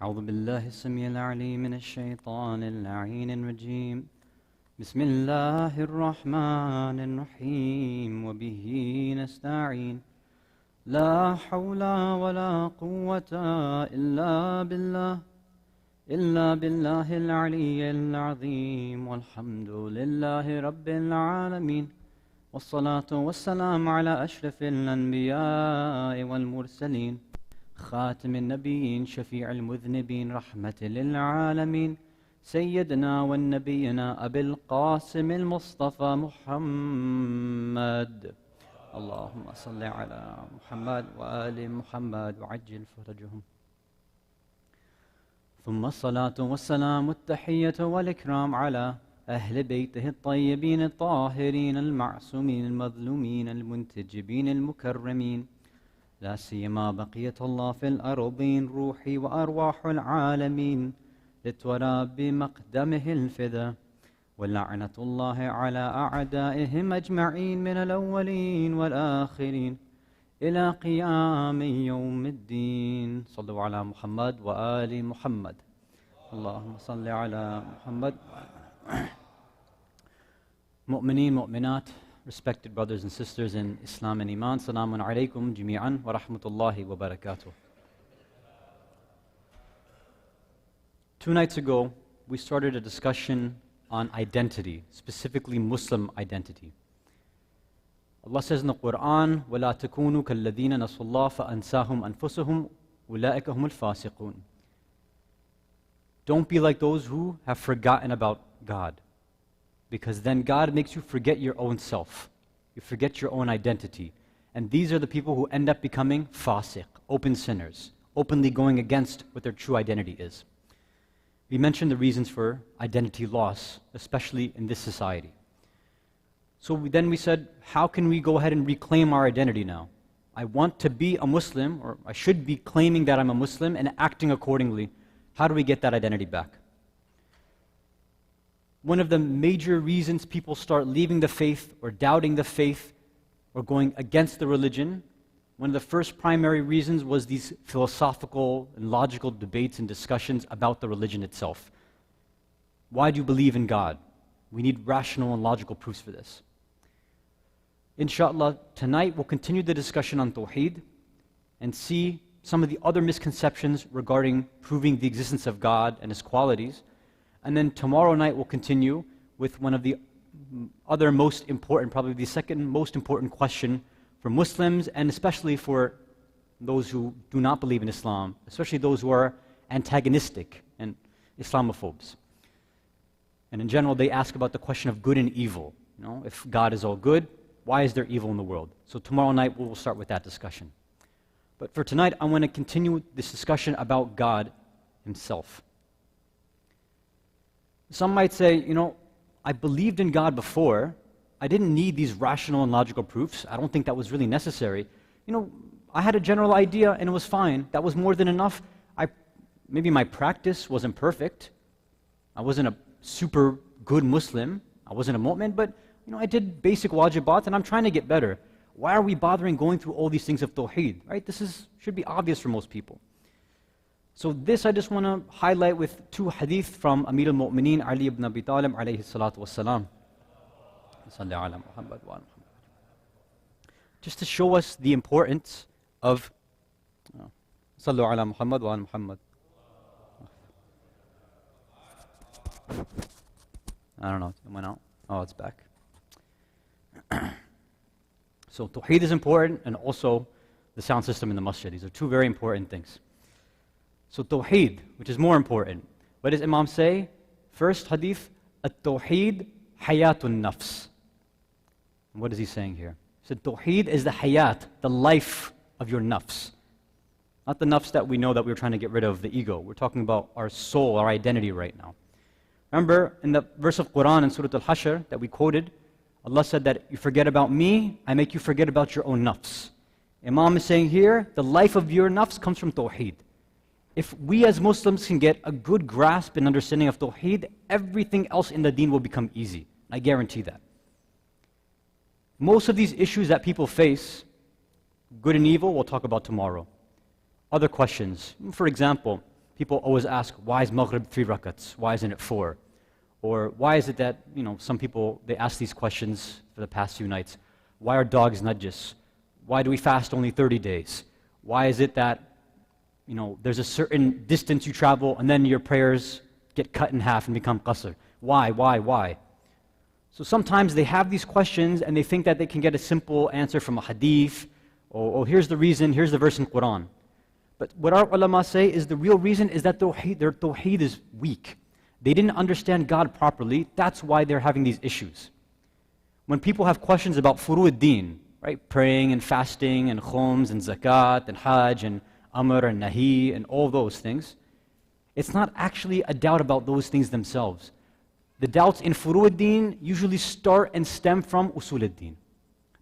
أعوذ بالله السميع العليم من الشيطان اللعين الرجيم بسم الله الرحمن الرحيم وبه نستعين لا حول ولا قوة إلا بالله العلي العظيم والحمد لله رب العالمين والصلاة والسلام على أشرف الأنبياء والمرسلين خاتم النبيين شفيع المذنبين رحمة للعالمين سيدنا والنبينا أبي القاسم المصطفى محمد اللهم صل على محمد وآل محمد وعجل فرجهم ثم الصلاة والسلام التحية والإكرام على أهل بيته الطيبين الطاهرين المعصومين المظلومين المنتجبين المكرمين لا سيما بقية الله في الأرضين روحي وأرواح العالمين لتورى بمقدمه الفدا ولعنة الله على أعدائهم أجمعين من الأولين والآخرين إلى قيام يوم الدين صلوا على محمد وآل محمد اللهم صل على محمد مؤمنين مؤمنات respected brothers and sisters in Islam and Iman, Salamun alaykum jami'an wa rahmatullahi wa barakatuh. 2 nights ago, we started a discussion on identity, specifically Muslim identity. Allah says in the Quran, وَلَا تَكُونُوا كَالَّذِينَ نَسُوا اللَّهَ فَأَنْسَاهُمْ أَنفُسَهُمْ أُولَٰئِكَ هُمُ الْفَاسِقُونَ. Don't be like those who have forgotten about God, because then God makes you forget your own self. You forget your own identity. And these are the people who end up becoming fasiq, open sinners, openly going against what their true identity is. We mentioned the reasons for identity loss, especially in this society. So then we said, how can we go ahead and reclaim our identity now? I want to be a Muslim, or I should be claiming that I'm a Muslim and acting accordingly. How do we get that identity back? One of the major reasons people start leaving the faith or doubting the faith or going against the religion, one of the first primary reasons was these philosophical and logical debates and discussions about the religion itself. Why do you believe in God? We need rational and logical proofs for this. Inshallah, tonight we'll continue the discussion on Tawheed and see some of the other misconceptions regarding proving the existence of God and His qualities. And then tomorrow night we'll continue with one of the other most important, probably the second most important question for Muslims, and especially for those who do not believe in Islam, especially those who are antagonistic and Islamophobes. And in general, they ask about the question of good and evil. You know, if God is all good, why is there evil in the world? So tomorrow night we'll start with that discussion. But for tonight, I want to continue this discussion about God Himself. Some might say, you know, I believed in God before. I didn't need these rational and logical proofs. I don't think that was really necessary. You know, I had a general idea and it was fine. That was more than enough. Maybe my practice wasn't perfect. I wasn't a super good Muslim. I wasn't a mu'min, but you know, I did basic wajibat and I'm trying to get better. Why are we bothering going through all these things of tawheed? Right? This should be obvious for most people. So this I just want to highlight with 2 hadith from Amir al-Mu'mineen Ali ibn Abi Talib alayhi salatu wassalam. Just to show us the importance of Sallu ala Muhammad wa ala Muhammad. I don't know, it went out. Oh, it's back. So Tawheed is important, and also the sound system in the masjid. These are 2 very important things. So Tawheed, which is more important. What does Imam say? First hadith, At-Tawheed hayatun nafs. And what is he saying here? He said Tawheed is the hayat, the life of your nafs. Not the nafs that we know that we're trying to get rid of, the ego. We're talking about our soul, our identity right now. Remember in the verse of Quran in Surah Al-Hashr that we quoted, Allah said that you forget about me, I make you forget about your own nafs. Imam is saying here, the life of your nafs comes from Tawheed. If we as Muslims can get a good grasp and understanding of Tawheed, everything else in the deen will become easy. I guarantee that. Most of these issues that people face, good and evil, we'll talk about tomorrow. Other questions. For example, People always ask, why is Maghrib 3 rakats? Why isn't it 4? Or why is it that, some people, they ask these questions for the past few nights. Why are dogs najis? Why do we fast only 30 days? Why is it that, there's a certain distance you travel and then your prayers get cut in half and become qasr? Why? So sometimes they have these questions and they think that they can get a simple answer from a hadith, or here's the reason, here's the verse in Quran. But what our ulama say is the real reason is that their tawheed is weak. They didn't understand God properly. That's why they're having these issues. When people have questions about furu'ud-din, right, praying and fasting and khums and zakat and hajj and amr and nahi and all those things, it's not actually a doubt about those things themselves. The doubts in furu'ud-din usually start and stem from usul-ud-din.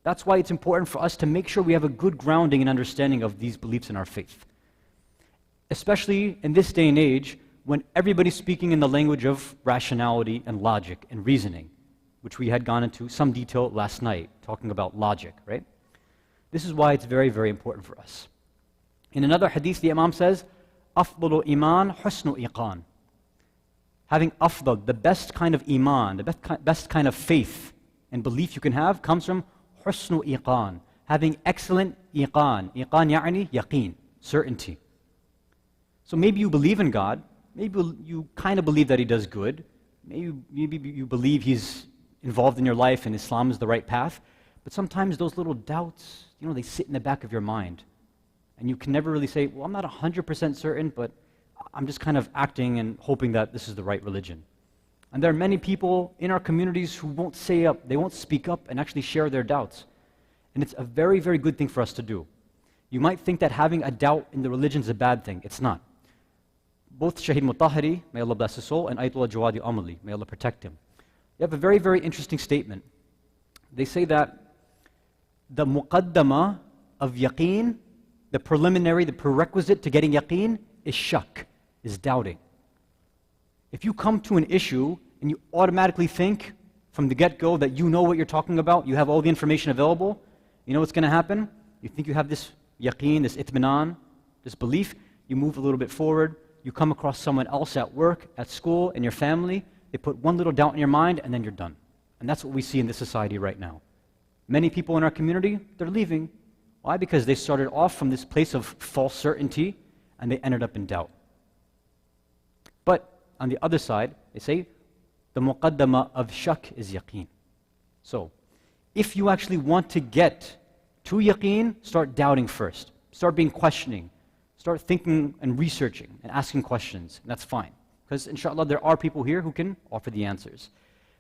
That's why it's important for us to make sure we have a good grounding and understanding of these beliefs in our faith. Especially in this day and age, when everybody's speaking in the language of rationality and logic and reasoning, which we had gone into some detail last night, talking about logic, right? This is why it's very, very important for us. In another hadith, the Imam says, أفضل إيمان حسن إيقان. Having afdal, the best kind of iman, the best kind of faith and belief you can have comes from husnu iqan, having excellent iqan. Iqan ya'ni yaqeen, certainty. So maybe you believe in God, maybe you kind of believe that He does good, maybe you believe He's involved in your life and Islam is the right path, but sometimes those little doubts, they sit in the back of your mind. And you can never really say, well, I'm not 100% certain, but I'm just kind of acting and hoping that this is the right religion. And there are many people in our communities who won't say up, they won't speak up and actually share their doubts. And it's a very, very good thing for us to do. You might think that having a doubt in the religion is a bad thing. It's not. Both Shaheed Mutahari, may Allah bless his soul, and Ayatollah Jawadi Amali, may Allah protect him. They have a very, very interesting statement. They say that the muqaddama of yaqeen, the preliminary, the prerequisite to getting yaqeen is shak, is doubting. If you come to an issue and you automatically think from the get-go that you know what you're talking about, you have all the information available, you know what's going to happen? You think you have this yaqeen, this itminan, this belief, you move a little bit forward, you come across someone else at work, at school, in your family, they put one little doubt in your mind and then you're done. And that's what we see in this society right now. Many people in our community, they're leaving. Why? Because they started off from this place of false certainty and they ended up in doubt. But on the other side, they say, the muqaddama of shak is yaqeen. So, if you actually want to get to yaqeen, start doubting first. Start being questioning. Start thinking and researching and asking questions. And that's fine. Because inshallah, there are people here who can offer the answers.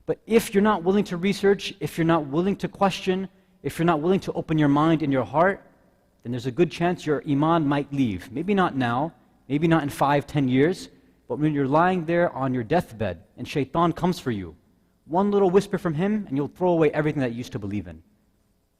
But if you're not willing to research, if you're not willing to question, if you're not willing to open your mind and your heart, then there's a good chance your iman might leave. Maybe not now, maybe not in 5-10 years, but when you're lying there on your deathbed and shaitan comes for you, one little whisper from him and you'll throw away everything that you used to believe in.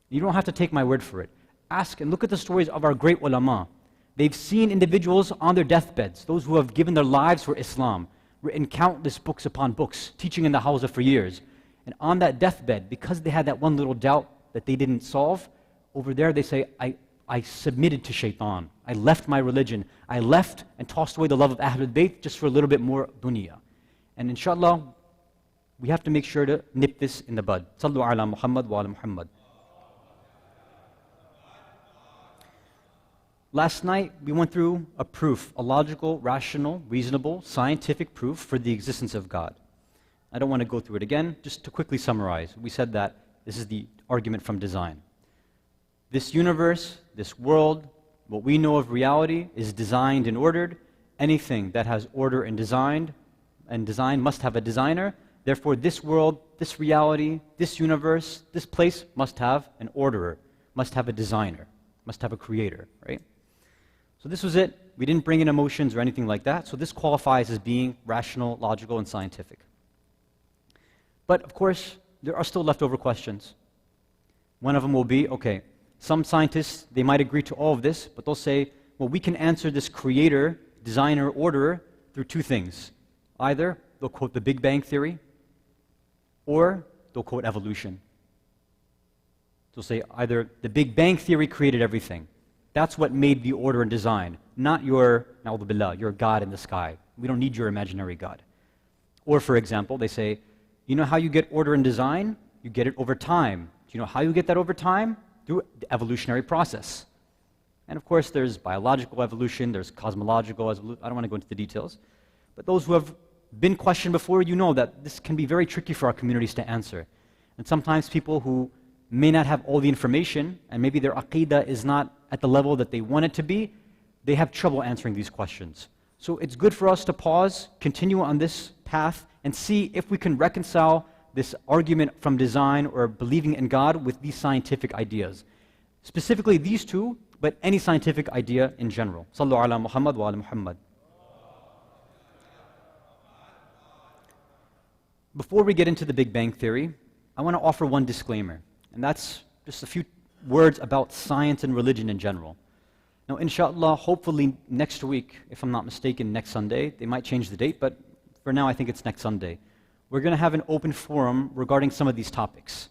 You don't have to take my word for it. Ask and look at the stories of our great ulama. They've seen individuals on their deathbeds, those who have given their lives for Islam, written countless books upon books, teaching in the Hawza for years. And on that deathbed, because they had that one little doubt that they didn't solve, over there they say, I submitted to shaitan. I left my religion. I left and tossed away the love of Ahlul-bayt just for a little bit more dunya. And inshallah, we have to make sure to nip this in the bud. Sallu ala Muhammad wa ala Muhammad. Last night, we went through a proof, a logical, rational, reasonable, scientific proof for the existence of God. I don't want to go through it again. Just to quickly summarize, we said that this is the argument from design. This universe, this world, what we know of reality is designed and ordered. Anything that has order and design must have a designer. Therefore, this world, this reality, this universe, this place must have an orderer, must have a designer, must have a creator, right? So this was it. We didn't bring in emotions or anything like that. So this qualifies as being rational, logical, and scientific. But of course, there are still leftover questions. One of them will be, okay, some scientists, they might agree to all of this, but they'll say, well, we can answer this creator, designer, orderer through two things. Either they'll quote the Big Bang Theory, or they'll quote evolution. They'll say either the Big Bang Theory created everything, That's what made the order and design, not your, na'udhu billah, your God in the sky. We don't need your imaginary God. Or for example, they say, you know how you get order and design? You get it over time. Do you know how you get that over time? Through the evolutionary process. And of course, there's biological evolution, there's cosmological evolution. I don't want to go into the details. But those who have been questioned before, you know that this can be very tricky for our communities to answer. And sometimes people who may not have all the information, and maybe their aqeedah is not at the level that they want it to be, they have trouble answering these questions. So it's good for us to pause, continue on this path, and see if we can reconcile this argument from design or believing in God with these scientific ideas. Specifically these two, but any scientific idea in general. Sallu ala Muhammad wa ala Muhammad. Before we get into the Big Bang Theory, I want to offer one disclaimer, and that's just a few words about science and religion in general. Now, inshallah, hopefully next week, if I'm not mistaken, next Sunday, they might change the date, but for now I think it's next Sunday, we're going to have an open forum regarding some of these topics.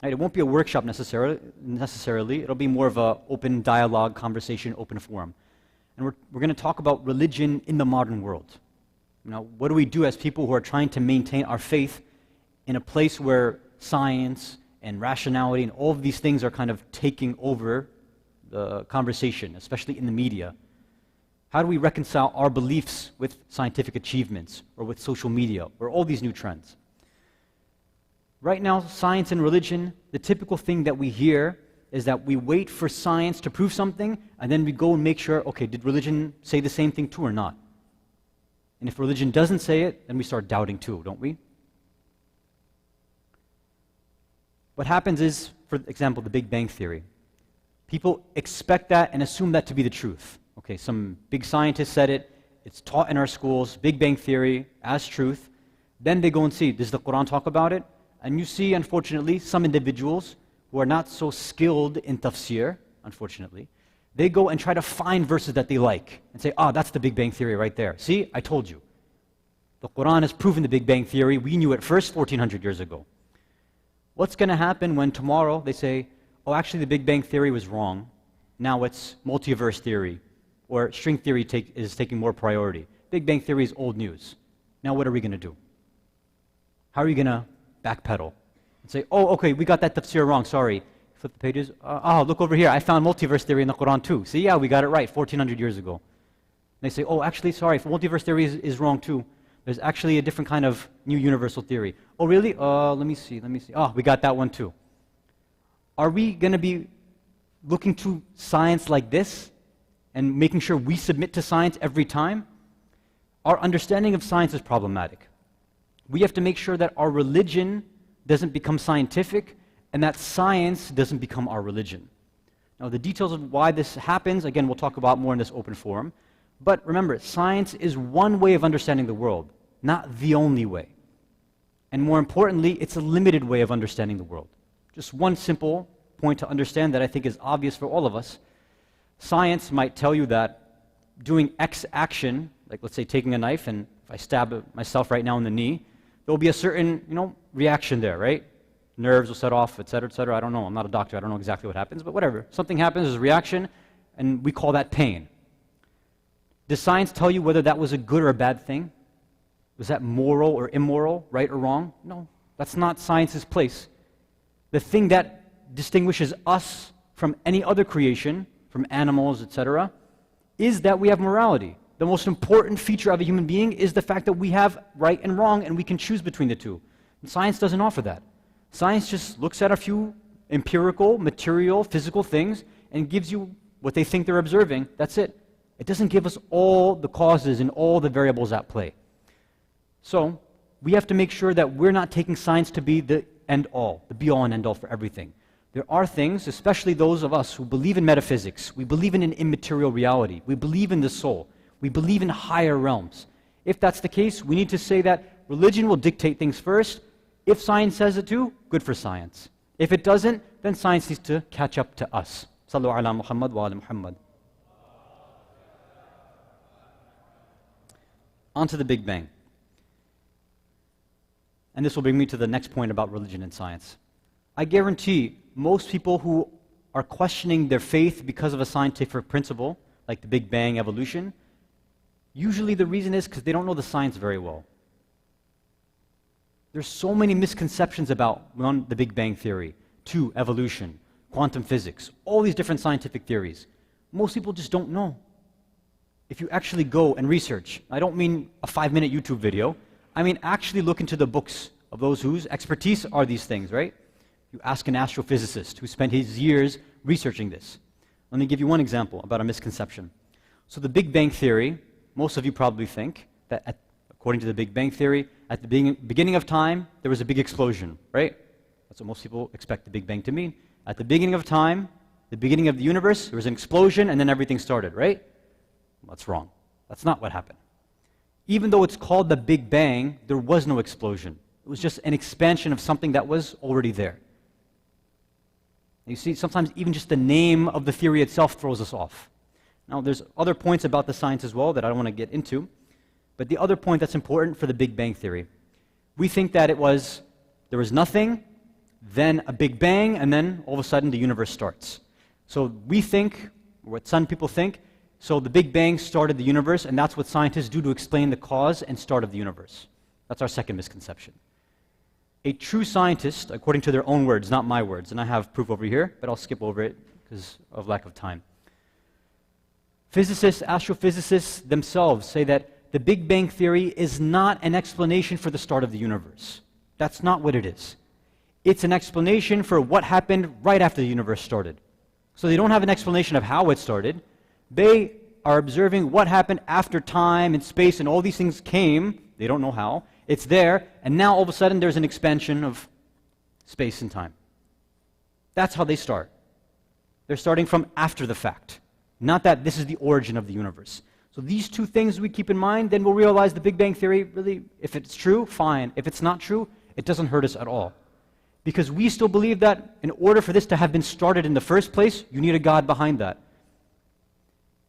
Right? It won't be a workshop necessarily. It'll be more of an open dialogue, conversation, open forum. And we're going to talk about religion in the modern world. Now, what do we do as people who are trying to maintain our faith in a place where science and rationality and all of these things are kind of taking over the conversation, especially in the media? How do we reconcile our beliefs with scientific achievements or with social media or all these new trends? Right now, science and religion, the typical thing that we hear is that we wait for science to prove something and then we go and make sure, okay, did religion say the same thing too or not? And if religion doesn't say it, then we start doubting too, don't we? What happens is, for example, the Big Bang Theory. People expect that and assume that to be the truth. Okay, some big scientist said it, it's taught in our schools, Big Bang Theory as truth. Then they go and see, does the Quran talk about it? And you see, unfortunately, some individuals who are not so skilled in tafsir, unfortunately, they go and try to find verses that they like and say, that's the Big Bang Theory right there. See, I told you. The Quran has proven the Big Bang Theory. We knew it first 1,400 years ago. What's going to happen when tomorrow they say, actually the Big Bang Theory was wrong. Now it's multiverse theory, or string theory is taking more priority. Big Bang Theory is old news. Now what are we going to do? How are you going to backpedal and say, okay, we got that tafsir wrong, sorry. Flip the pages. Look over here. I found multiverse theory in the Quran too. See, yeah, we got it right 1,400 years ago. And they say, actually, sorry, multiverse theory is wrong too. There's actually a different kind of new universal theory. Oh, really? Let me see. We got that one too. Are we going to be looking to science like this and making sure we submit to science every time? Our understanding of science is problematic. We have to make sure that our religion doesn't become scientific and that science doesn't become our religion. Now, the details of why this happens, again, we'll talk about more in this open forum. But remember, science is one way of understanding the world, not the only way. And more importantly, it's a limited way of understanding the world. Just one simple point to understand that I think is obvious for all of us. Science might tell you that doing X action, like let's say taking a knife, and if I stab myself right now in the knee, there will be a certain, reaction there, right? Nerves will set off, et cetera, et cetera. I don't know. I'm not a doctor. I don't know exactly what happens, but whatever. Something happens, there's a reaction, and we call that pain. Does science tell you whether that was a good or a bad thing? Was that moral or immoral, right or wrong? No, that's not science's place. The thing that distinguishes us from any other creation, from animals, etc., is that we have morality. The most important feature of a human being is the fact that we have right and wrong and we can choose between the two. And science doesn't offer that. Science just looks at a few empirical, material, physical things and gives you what they think they're observing. That's it. It doesn't give us all the causes and all the variables at play. So we have to make sure that we're not taking science to be the end-all, the be-all and end-all for everything. There are things, especially those of us who believe in metaphysics, we believe in an immaterial reality, we believe in the soul, we believe in higher realms. If that's the case, we need to say that religion will dictate things first. If science says it to, good for science. If it doesn't, then science needs to catch up to us. Sallu ala Muhammad wa ala Muhammad. On to the Big Bang. And this will bring me to the next point about religion and science. I guarantee most people who are questioning their faith because of a scientific principle, like the Big Bang evolution, usually the reason is because they don't know the science very well. There's so many misconceptions about, one, the Big Bang theory, two, evolution, quantum physics, all these different scientific theories. Most people just don't know. If you actually go and research, I don't mean a 5-minute YouTube video, I mean actually look into the books of those whose expertise are these things, right? You ask an astrophysicist who spent his years researching this. Let me give you one example about a misconception. So the Big Bang theory, most of you probably think that according to the Big Bang theory, at the beginning of time, there was a big explosion, right? That's what most people expect the Big Bang to mean. At the beginning of time, the beginning of the universe, there was an explosion and then everything started, right? That's wrong. That's not what happened. Even though it's called the Big Bang, there was no explosion. It was just an expansion of something that was already there. You see, sometimes even just the name of the theory itself throws us off. Now, there's other points about the science as well that I don't want to get into, but the other point that's important for the Big Bang theory, we think that there was nothing, then a Big Bang, and then all of a sudden the universe starts. So we think, or what some people think, so the Big Bang started the universe, and that's what scientists do to explain the cause and start of the universe. That's our second misconception. A true scientist, according to their own words, not my words, and I have proof over here, but I'll skip over it because of lack of time. Physicists, astrophysicists themselves say that the Big Bang theory is not an explanation for the start of the universe. That's not what it is. It's an explanation for what happened right after the universe started. So they don't have an explanation of how it started. They are observing what happened after time and space and all these things came. They don't know how. It's there, and now all of a sudden there's an expansion of space and time. That's how they start. They're starting from after the fact, not that this is the origin of the universe. So these two things we keep in mind, then we'll realize the Big Bang theory, really, if it's true, fine. If it's not true, it doesn't hurt us at all. Because we still believe that in order for this to have been started in the first place, you need a God behind that.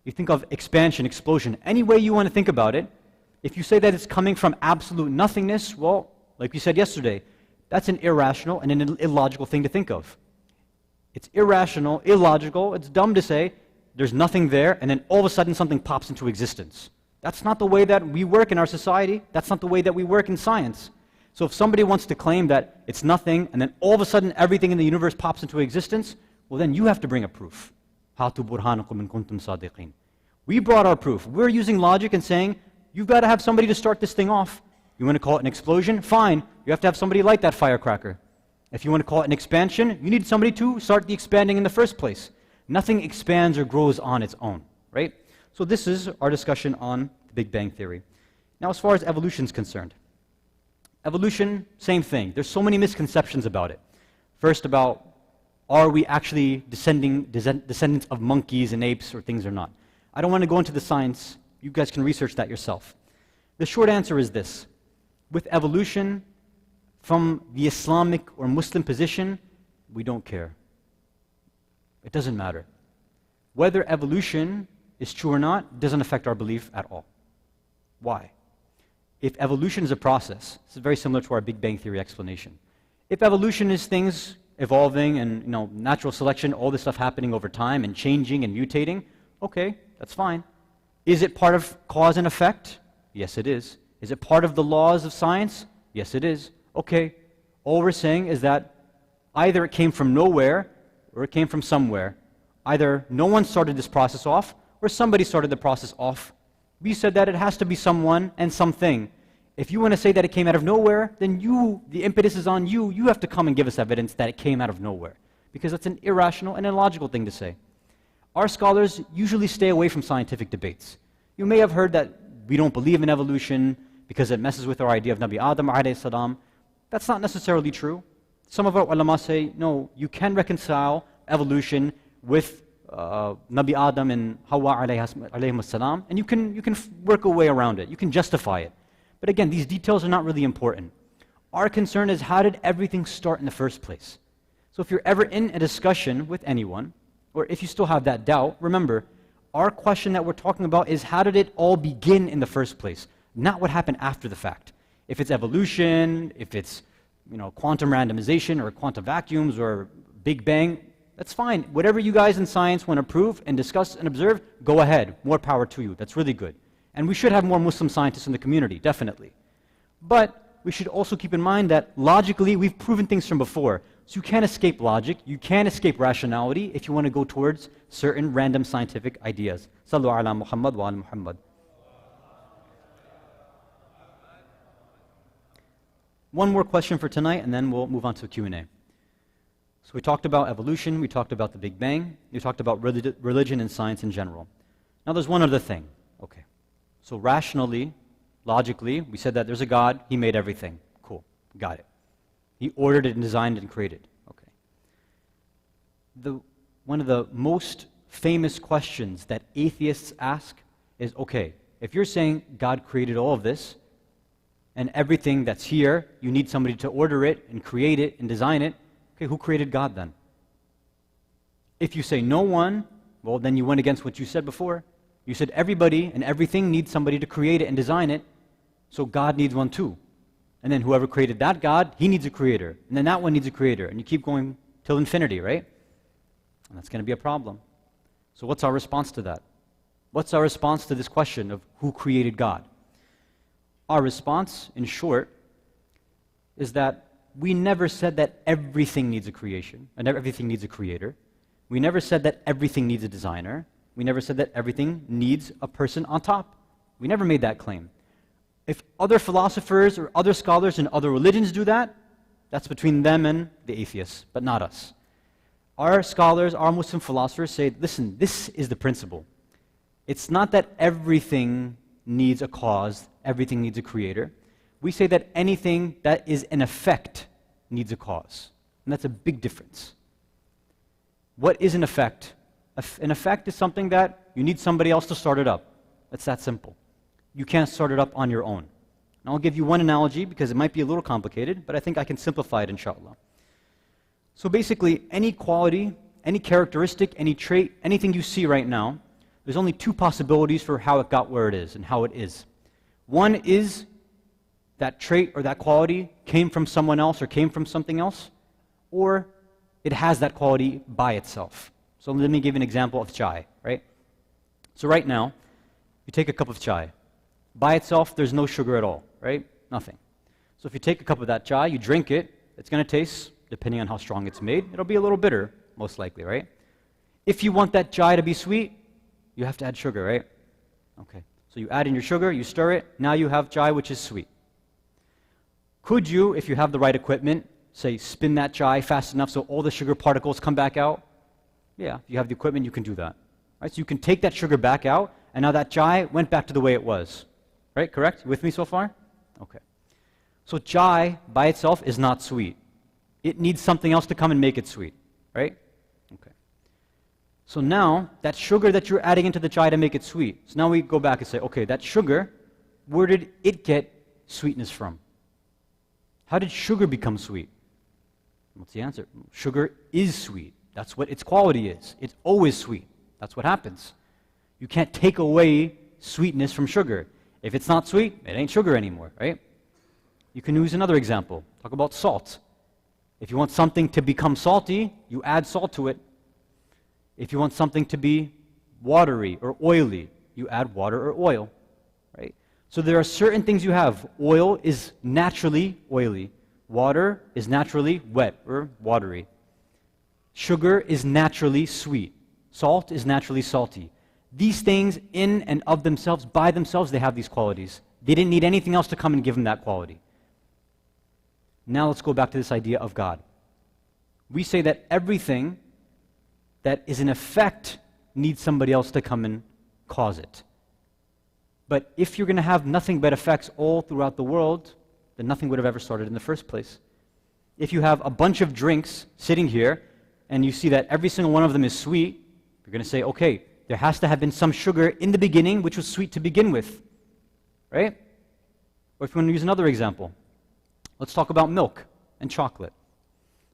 You think of expansion, explosion, any way you want to think about it, if you say that it's coming from absolute nothingness, well, like we said yesterday, that's an irrational and an illogical thing to think of. It's irrational, illogical, it's dumb to say there's nothing there and then all of a sudden something pops into existence. That's not the way that we work in our society. That's not the way that we work in science. So if somebody wants to claim that it's nothing and then all of a sudden everything in the universe pops into existence, well then you have to bring a proof. هَاتُوا بُرْهَانَكُمْ إِن كُنتُمْ صَادِقِينَ. We brought our proof. We're using logic and saying, you've got to have somebody to start this thing off. You want to call it an explosion? Fine. You have to have somebody light that firecracker. If you want to call it an expansion, you need somebody to start the expanding in the first place. Nothing expands or grows on its own, right? So this is our discussion on the Big Bang theory. Now, as far as evolution is concerned, evolution, same thing. There's so many misconceptions about it. First, about are we actually descendants of monkeys and apes or things or not? I don't want to go into the science. You guys can research that yourself. The short answer is this. With evolution, from the Islamic or Muslim position, we don't care. It doesn't matter. Whether evolution is true or not doesn't affect our belief at all. Why? If evolution is a process, this is very similar to our Big Bang theory explanation. If evolution is things evolving and natural selection, all this stuff happening over time and changing and mutating, okay, that's fine. Is it part of cause and effect? Yes, it is. Is it part of the laws of science? Yes, it is. Okay, all we're saying is that either it came from nowhere or it came from somewhere. Either no one started this process off or somebody started the process off. We said that it has to be someone and something. If you want to say that it came out of nowhere, then the impetus is on you. You have to come and give us evidence that it came out of nowhere, because that's an irrational and illogical thing to say. Our scholars usually stay away from scientific debates. You may have heard that we don't believe in evolution because it messes with our idea of Nabi Adam alayhi salam. That's not necessarily true. Some of our ulama say, no, you can reconcile evolution with Nabi Adam and Hawa alayhim salam, and you can work a way around it. You can justify it. But again, these details are not really important. Our concern is, how did everything start in the first place? So if you're ever in a discussion with anyone, or if you still have that doubt, remember, our question that we're talking about is, how did it all begin in the first place? Not what happened after the fact. If it's evolution, if it's quantum randomization or quantum vacuums or Big Bang, That's fine. Whatever you guys in science want to prove and discuss and observe, go ahead. More power to you. That's really good. And we should have more Muslim scientists in the community, definitely. But we should also keep in mind that logically, we've proven things from before. So you can't escape logic, you can't escape rationality if you want to go towards certain random scientific ideas. Sallu ala Muhammad wa ala Muhammad. One more question for tonight, and then we'll move on to a Q&A. So we talked about evolution, we talked about the Big Bang, we talked about religion and science in general. Now there's one other thing. Okay. So rationally, logically, we said that there's a God, He made everything. Cool, got it. He ordered it and designed it and created. Okay. One of the most famous questions that atheists ask is, okay, if you're saying God created all of this, and everything that's here, you need somebody to order it and create it and design it, okay, who created God then? If you say no one, well, then you went against what you said before. You said everybody and everything needs somebody to create it and design it, so God needs one too. And then whoever created that God, he needs a creator. And then that one needs a creator. And you keep going till infinity, right? And that's going to be a problem. So what's our response to that? What's our response to this question of who created God? Our response, in short, is that we never said that everything needs a creation and everything needs a creator. We never said that everything needs a designer. We never said that everything needs a person on top. We never made that claim. If other philosophers or other scholars in other religions do that, that's between them and the atheists, but not us. Our scholars, our Muslim philosophers say, listen, this is the principle. It's not that everything needs a cause, everything needs a creator. We say that anything that is an effect needs a cause. And that's a big difference. What is an effect? An effect is something that you need somebody else to start it up. It's that simple. You can't start it up on your own. And I'll give you one analogy because it might be a little complicated, but I think I can simplify it, inshallah. So basically, any quality, any characteristic, any trait, anything you see right now, there's only two possibilities for how it got where it is and how it is. One is that trait or that quality came from someone else or came from something else, or it has that quality by itself. So let me give an example of chai, right? So right now, you take a cup of chai. By itself, there's no sugar at all, right? Nothing. So if you take a cup of that chai, you drink it, it's going to taste, depending on how strong it's made, it'll be a little bitter, most likely, right? If you want that chai to be sweet, you have to add sugar, right? Okay. So you add in your sugar, you stir it, now you have chai which is sweet. Could you, if you have the right equipment, say spin that chai fast enough so all the sugar particles come back out? Yeah, if you have the equipment, you can do that. Right? So you can take that sugar back out, and now that chai went back to the way it was. Right? Correct? You with me so far? Okay. So chai by itself is not sweet. It needs something else to come and make it sweet. Right? Okay. So now, that sugar that you're adding into the chai to make it sweet, so now we go back and say, okay, that sugar, where did it get sweetness from? How did sugar become sweet? What's the answer? Sugar is sweet. That's what its quality is. It's always sweet. That's what happens. You can't take away sweetness from sugar. If it's not sweet, it ain't sugar anymore, right? You can use another example. Talk about salt. If you want something to become salty, you add salt to it. If you want something to be watery or oily, you add water or oil, right? So there are certain things you have. Oil is naturally oily. Water is naturally wet or watery. Sugar is naturally sweet. Salt is naturally salty. These things in and of themselves, by themselves, they have these qualities. They didn't need anything else to come and give them that quality. Now let's go back to this idea of God. We say that everything that is an effect needs somebody else to come and cause it. But if you're going to have nothing but effects all throughout the world, then nothing would have ever started in the first place. If you have a bunch of drinks sitting here, and you see that every single one of them is sweet, you're going to say, okay, there has to have been some sugar in the beginning which was sweet to begin with, right? Or if you want to use another example, let's talk about milk and chocolate.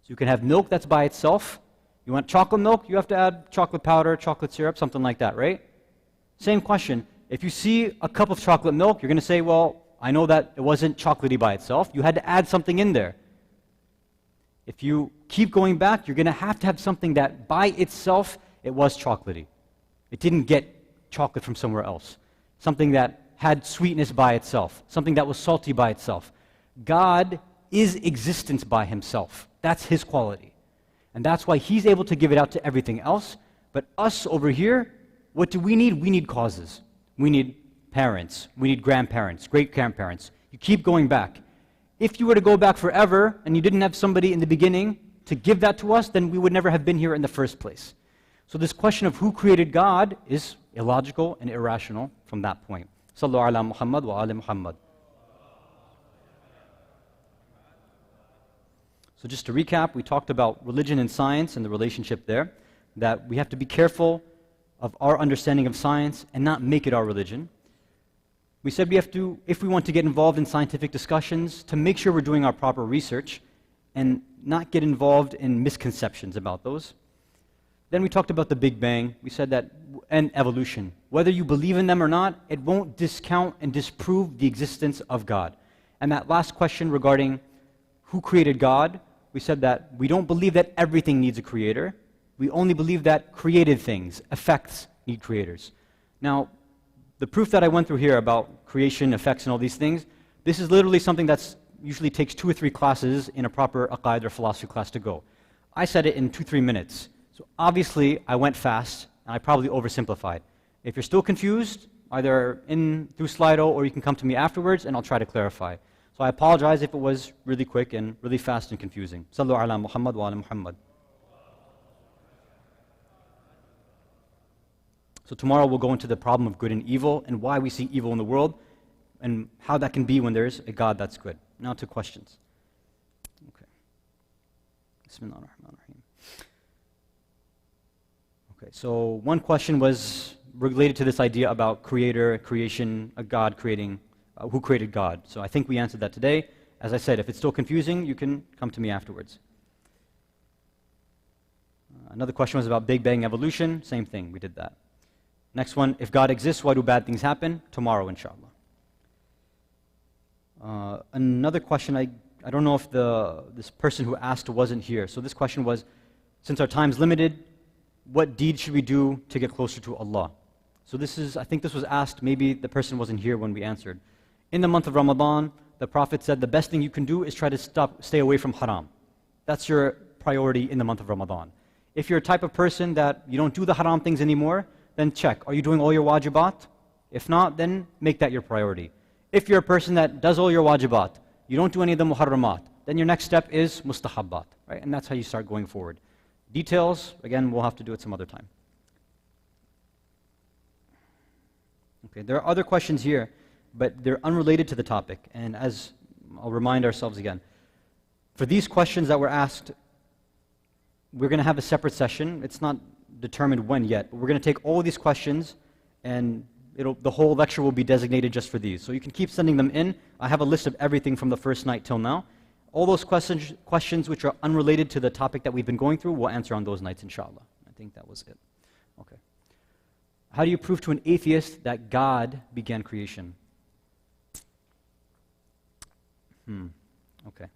So you can have milk that's by itself. You want chocolate milk, you have to add chocolate powder, chocolate syrup, something like that, right? Same question. If you see a cup of chocolate milk, you're going to say, well, I know that it wasn't chocolatey by itself. You had to add something in there. If you keep going back, you're going to have something that by itself, it was chocolatey. It didn't get chocolate from somewhere else. Something that had sweetness by itself. Something that was salty by itself. God is existence by himself. That's his quality. And that's why he's able to give it out to everything else. But us over here, what do we need? We need causes. We need parents. We need grandparents, great-grandparents. You keep going back. If you were to go back forever and you didn't have somebody in the beginning to give that to us, then we would never have been here in the first place. So this question of who created God is illogical and irrational from that point. Sallu ala Muhammad wa ala Muhammad. So just to recap, we talked about religion and science and the relationship there, that we have to be careful of our understanding of science and not make it our religion. We said we have to, if we want to get involved in scientific discussions, to make sure we're doing our proper research and not get involved in misconceptions about those. Then we talked about the Big Bang. We said that, and evolution. Whether you believe in them or not, it won't discount and disprove the existence of God. And that last question regarding who created God, we said that we don't believe that everything needs a creator. We only believe that created things, effects, need creators. Now, the proof that I went through here about creation, effects, and all these things, this is literally something that usually takes 2 or 3 classes in a proper aqaid or philosophy class to go. I said it in 2-3 minutes. So obviously, I went fast, and I probably oversimplified. If you're still confused, either through Slido or you can come to me afterwards, and I'll try to clarify. So I apologize if it was really quick and really fast and confusing. Sallu ala Muhammad wa ala Muhammad. So tomorrow we'll go into the problem of good and evil and why we see evil in the world and how that can be when there's a God that's good. Now to questions. Okay. Bismillah ar-Rahman ar-Rahim. Okay, so one question was related to this idea about creator, creation, a God creating, who created God. So I think we answered that today. As I said, if it's still confusing, you can come to me afterwards. Another question was about Big Bang evolution. Same thing, we did that. Next one, if God exists, why do bad things happen? Tomorrow, inshallah. Another question, I don't know if this person who asked wasn't here. So this question was, since our time's limited, what deed should we do to get closer to Allah? So I think this was asked, maybe the person wasn't here when we answered. In the month of Ramadan, the Prophet said the best thing you can do is try to stay away from haram. That's your priority in the month of Ramadan. If you're a type of person that you don't do the haram things anymore, then check. Are you doing all your wajibat? If not, then make that your priority. If you're a person that does all your wajibat, you don't do any of the muharramat, then your next step is mustahabbat, right? And that's how you start going forward. Details, again, we'll have to do it some other time. Okay, there are other questions here, but they're unrelated to the topic. And as I'll remind ourselves again, for these questions that were asked, we're going to have a separate session. It's not determined when yet, but we're going to take all of these questions and the whole lecture will be designated just for these. So you can keep sending them in. I have a list of everything from the first night till now. All those questions which are unrelated to the topic that we've been going through, we'll answer on those nights, inshallah. I think that was it. Okay. How do you prove to an atheist that God began creation? Okay.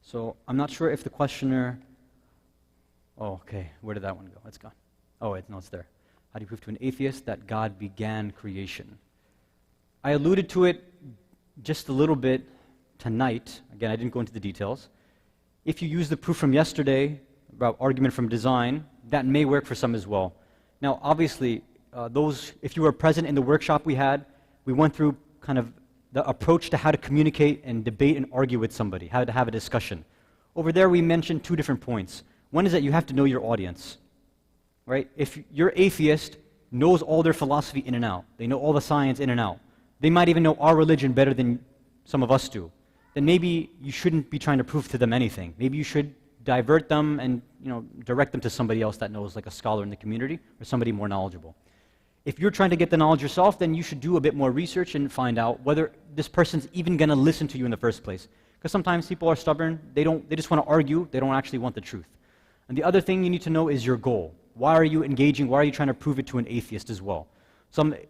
So I'm not sure if the questioner... Oh, okay. Where did that one go? It's gone. Oh, wait, no, it's there. How do you prove to an atheist that God began creation? I alluded to it just a little bit tonight. Again, I didn't go into the details. If you use the proof from yesterday about argument from design, that may work for some as well. Now, obviously, if you were present in the workshop we had, we went through kind of the approach to how to communicate and debate and argue with somebody, how to have a discussion. Over there, we mentioned 2 different points. One is that you have to know your audience, right? If your atheist knows all their philosophy in and out, they know all the science in and out, they might even know our religion better than some of us do, then maybe you shouldn't be trying to prove to them anything. Maybe you should divert them and direct them to somebody else that knows, like a scholar in the community or somebody more knowledgeable. If you're trying to get the knowledge yourself, then you should do a bit more research and find out whether this person's even going to listen to you in the first place. Because sometimes people are stubborn, they just want to argue, they don't actually want the truth. And the other thing you need to know is your goal. Why are you engaging? Why are you trying to prove it to an atheist as well?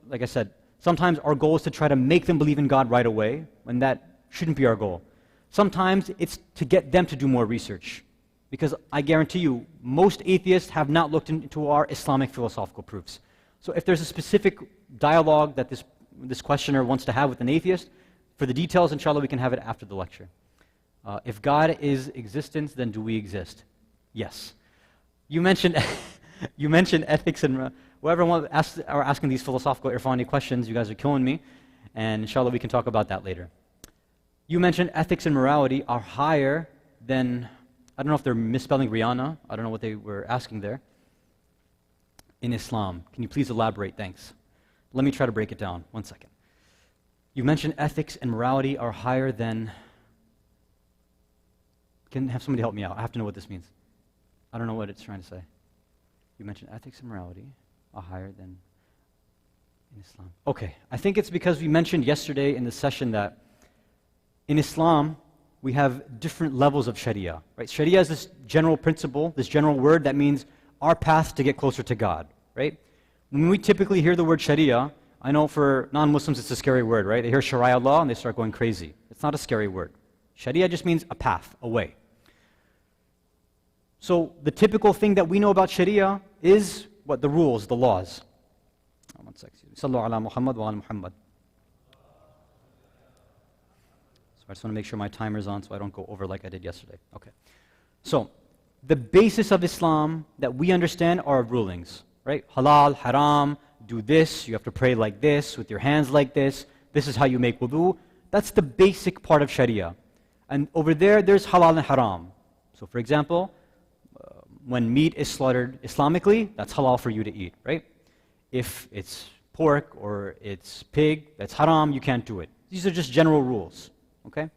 Like I said, sometimes our goal is to try to make them believe in God right away, when that shouldn't be our goal. Sometimes it's to get them to do more research. Because I guarantee you, most atheists have not looked into our Islamic philosophical proofs. So if there's a specific dialogue that this questioner wants to have with an atheist, for the details, inshallah, we can have it after the lecture. If God is existence, then do we exist? Yes. You mentioned you mentioned ethics and whoever are asking these philosophical irfani questions, you guys are killing me, and inshallah we can talk about that later. You mentioned ethics and morality are higher than, I don't know if they're misspelling Rihanna, I don't know what they were asking there, in Islam. Can you please elaborate? Thanks. Let me try to break it down. One second. You mentioned ethics and morality are higher than, can have somebody help me out? I have to know what this means. I don't know what it's trying to say. You mentioned ethics and morality are higher than in Islam. Okay, I think it's because we mentioned yesterday in the session that in Islam, we have different levels of Sharia. Right? Sharia is this general principle, this general word that means our path to get closer to God. Right? When we typically hear the word Sharia, I know for non-Muslims it's a scary word, right? They hear Sharia law and they start going crazy. It's not a scary word. Sharia just means a path, a way. So the typical thing that we know about Sharia is what? The rules, the laws. One second. Sallu ala Muhammad wa ala Muhammad. So I just want to make sure my timer's on so I don't go over like I did yesterday. Okay. So the basis of Islam that we understand are rulings, right? Halal, haram, do this, you have to pray like this, with your hands like this is how you make wudu. That's the basic part of Sharia. And over there's halal and haram. So for example, when meat is slaughtered Islamically, that's halal for you to eat, right? If it's pork or it's pig, that's haram, you can't do it. These are just general rules, okay?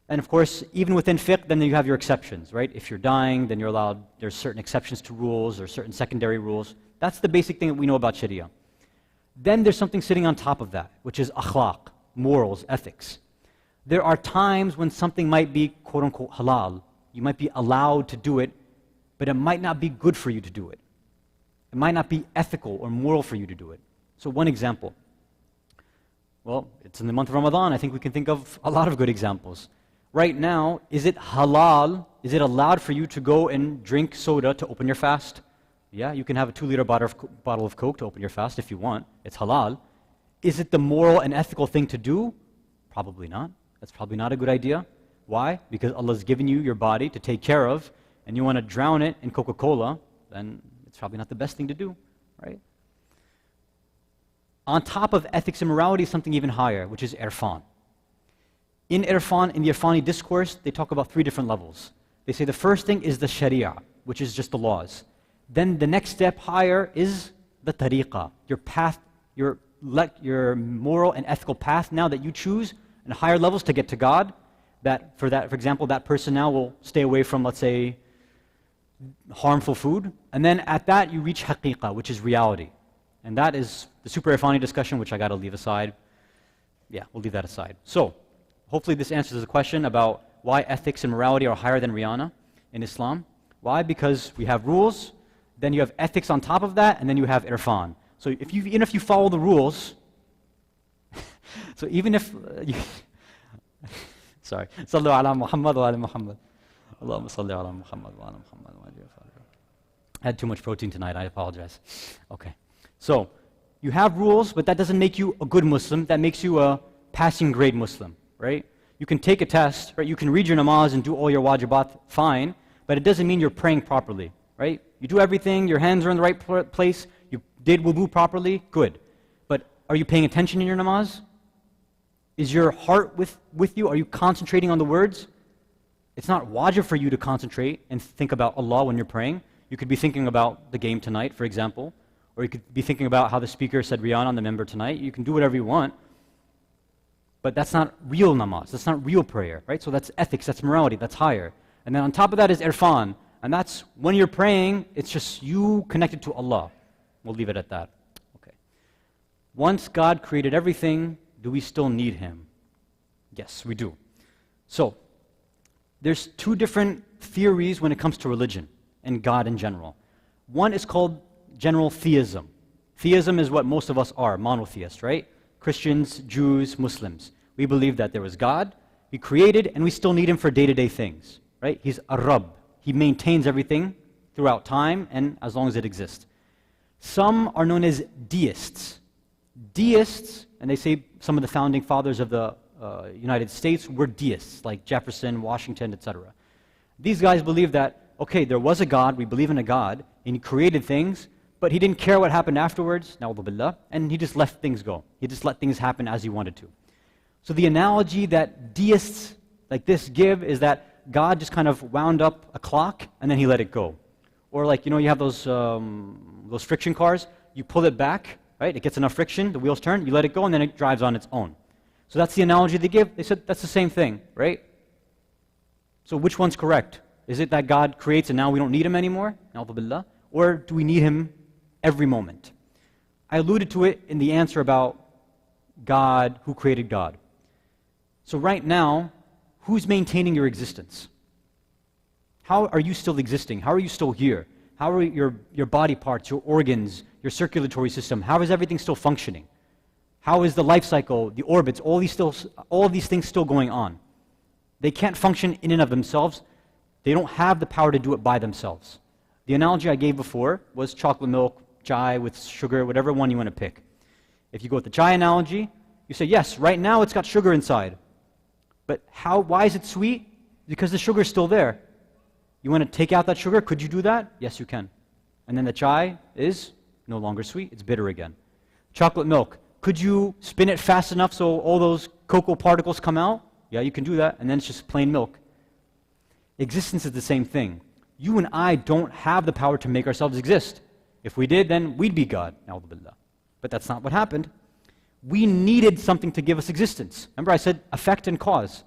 And of course, even within fiqh, then you have your exceptions, right? If you're dying, then you're allowed, there's certain exceptions to rules or certain secondary rules. That's the basic thing that we know about Sharia. Then there's something sitting on top of that, which is akhlaq, morals, ethics. There are times when something might be quote-unquote halal. You might be allowed to do it, but it might not be good for you to do it. It might not be ethical or moral for you to do it. So one example. Well, it's in the month of Ramadan. I think we can think of a lot of good examples. Right now, is it halal? Is it allowed for you to go and drink soda to open your fast? Yeah, you can have a 2-liter bottle of Coke to open your fast if you want. It's halal. Is it the moral and ethical thing to do? Probably not. That's probably not a good idea. Why? Because Allah's given you your body to take care of, and you want to drown it in Coca-Cola, then it's probably not the best thing to do, right? On top of ethics and morality, something even higher, which is irfan. In irfan, in the Irfani discourse, they talk about 3 different levels. They say the first thing is the sharia, which is just the laws. Then the next step higher is the tariqah, your path, your moral and ethical path now that you choose in higher levels to get to God. For example, that person now will stay away from, let's say, harmful food. And then at that, you reach haqiqah, which is reality. And that is the super irfani discussion, which I got to leave aside. Yeah, we'll leave that aside. So, hopefully this answers the question about why ethics and morality are higher than Rihanna in Islam. Why? Because we have rules, then you have ethics on top of that, and then you have irfan. So even if you follow the rules, so even if you sorry. Sallu ala Muhammad wa ala Muhammad. Allahumma salli ala Muhammad wa ala Muhammad. I had too much protein tonight, I apologize. Okay. So, you have rules, but that doesn't make you a good Muslim. That makes you a passing grade Muslim, right? You can take a test, right? You can read your namaz and do all your wajibat, fine, but it doesn't mean you're praying properly, right? You do everything, your hands are in the right place, you did wudu properly, good. But are you paying attention in your namaz? Is your heart with you? Are you concentrating on the words? It's not wajib for you to concentrate and think about Allah when you're praying. You could be thinking about the game tonight, for example, or you could be thinking about how the speaker said Rihanna on the member tonight. You can do whatever you want, but that's not real namaz. That's not real prayer, right? So that's ethics, that's morality, that's higher. And then on top of that is irfan, and that's when you're praying, it's just you connected to Allah. We'll leave it at that. Okay. Once God created everything, do we still need Him? Yes, we do. So, there's 2 different theories when it comes to religion and God in general. One is called general theism. Theism is what most of us are, monotheists, right? Christians, Jews, Muslims. We believe that there was God, He created, and we still need Him for day-to-day things, right? He's a Rabb. He maintains everything throughout time and as long as it exists. Some are known as deists. Deists, and they say some of the founding fathers of the United States were deists, like Jefferson, Washington, etc. These guys believe that, okay, there was a God, we believe in a God, and He created things, but He didn't care what happened afterwards, na'udhu billah, and He just let things go. He just let things happen as He wanted to. So the analogy that deists like this give is that God just kind of wound up a clock and then He let it go. Or like, you have those friction cars, you pull it back, right? It gets enough friction, the wheels turn, you let it go, and then it drives on its own. So that's the analogy they give. They said that's the same thing, right? So which one's correct? Is it that God creates and now we don't need Him anymore? Na'udhu billah. Or do we need Him every moment? I alluded to it in the answer about God, who created God. So right now, who's maintaining your existence? How are you still existing? How are you still here? How are your body parts, your organs, your circulatory system, how is everything still functioning? How is the life cycle, the orbits, all of these things still going on? They can't function in and of themselves. They don't have the power to do it by themselves. The analogy I gave before was chocolate milk, chai with sugar, whatever one you want to pick. If you go with the chai analogy, you say, yes, right now it's got sugar inside. But why is it sweet? Because the sugar is still there. You want to take out that sugar? Could you do that? Yes, you can. And then the chai is no longer sweet. It's bitter again. Chocolate milk. Could you spin it fast enough so all those cocoa particles come out? Yeah, you can do that. And then it's just plain milk. Existence is the same thing. You and I don't have the power to make ourselves exist. If we did, then we'd be God. A'udhu billah. But that's not what happened. We needed something to give us existence. Remember I said effect and cause.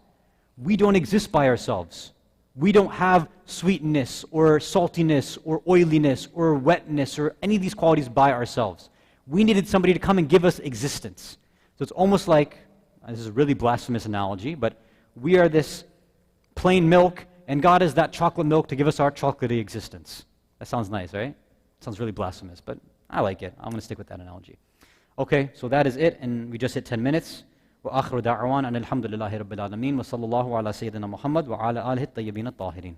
We don't exist by ourselves. We don't have sweetness or saltiness or oiliness or wetness or any of these qualities by ourselves. We needed somebody to come and give us existence. So it's almost like, this is a really blasphemous analogy, but we are this plain milk and God is that chocolate milk to give us our chocolatey existence. That sounds nice, right? Sounds really blasphemous, but I like it. I'm going to stick with that analogy. Okay, so that is it, and we just hit 10 minutes. وآخر دعوان أن الحمد لله رب العالمين وصلى الله على سيدنا محمد وعلى آله الطيبين الطاهرين.